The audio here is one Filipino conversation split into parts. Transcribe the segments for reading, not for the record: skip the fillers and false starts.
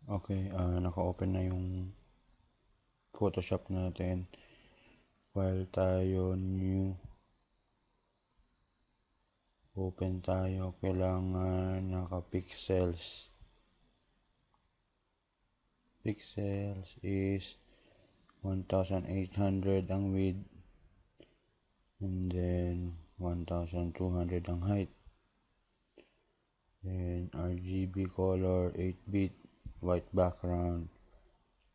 Okay, naka-open na yung Photoshop natin. File tayo, new. Open tayo, kailangan naka-pixels. Pixels is 1,800 ang width. And then 1,200 ang height. Then RGB color 8-bit, white background.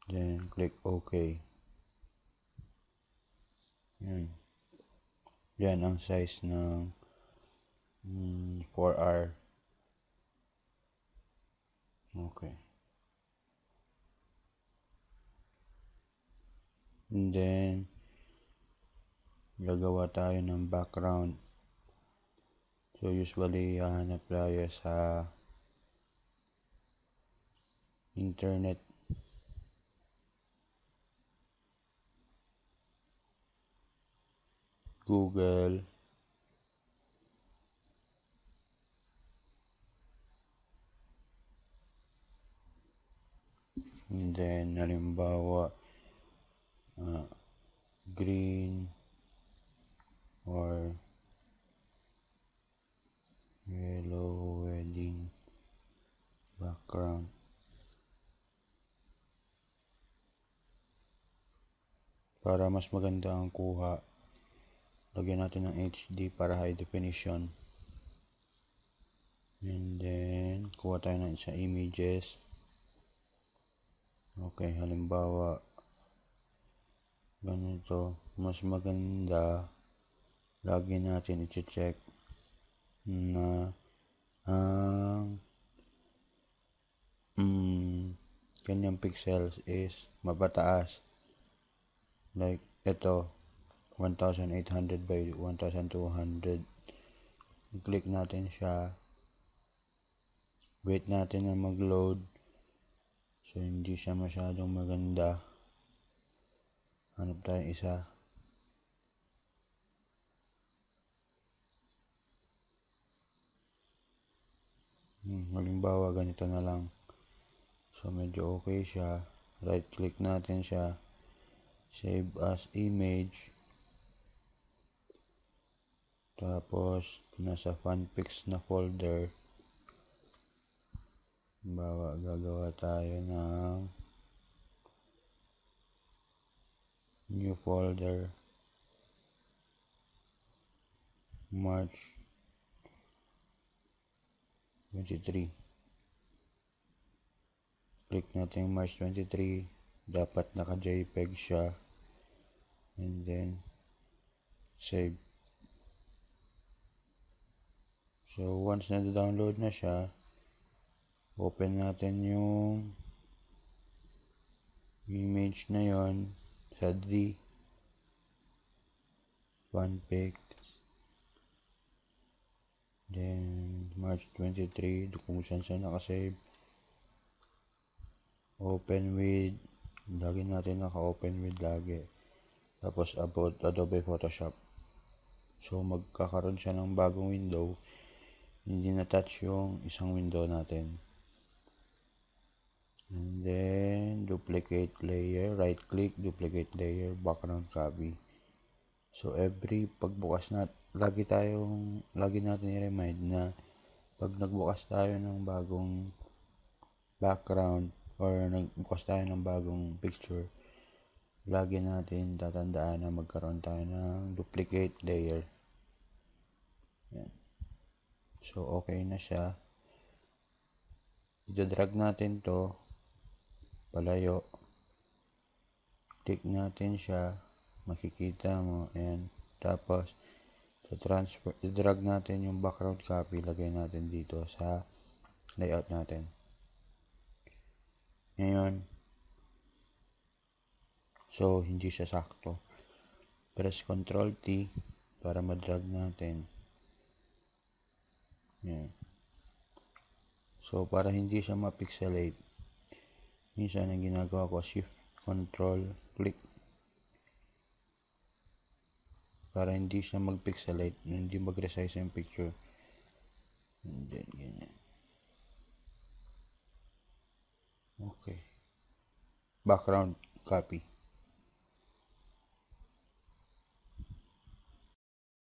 Then click OK. Yan ang size ng 4R. Okay. And then gagawa tayo ng background. So usually hahanap tayo sa internet. Google. And then halimbawa green or yellow wedding background. Para mas maganda ang kuha, lagyan natin ng HD para high definition. And then kuha tayo ng isa images. Okay, halimbawa ganito, mas maganda, lagi natin i-check na ang kanyang pixels is mapataas. Like ito 1,800 by 1,200. Click natin siya, wait natin na mag-load. So hindi siya masyadong maganda, hanap tayo isa. Halimbawa ganito na lang. So medyo okay siya, right click natin siya, save as image, tapos nasa fanpics na folder. Halimbawa gagawa tayo ng new folder, March 23. Click natin March 23, dapat naka JPEG siya, and then save. So once na download na siya, open natin yung image na yon sa D fanpic, then March 23 kung saan siya nakasave. Open with, lagi natin naka-open with lagi. Tapos about Adobe Photoshop. So magkakaroon siya ng bagong window, hindi na-touch yung isang window natin. And then duplicate layer, right click, duplicate layer, background copy. So every pagbukas lagi natin i-remind na pag nagbukas tayo ng bagong background or nagbukas tayo ng bagong picture, lagi natin tatandaan na magkaroon tayo ng duplicate layer. Yan. So okay na siya. I-drag natin to palayo, click natin siya, makikita mo, and tapos i-drag natin yung background copy, lagay natin dito sa layout natin. Ngayon, so hindi siya sakto, press Ctrl T para ma-drag natin. Yan. So para hindi siya ma-pixelate, minsan ang ginagawa ko, Shift Ctrl click para hindi siya mag-pixelate, hindi mag-resize yung picture. And then ganyan. Okay. Background copy.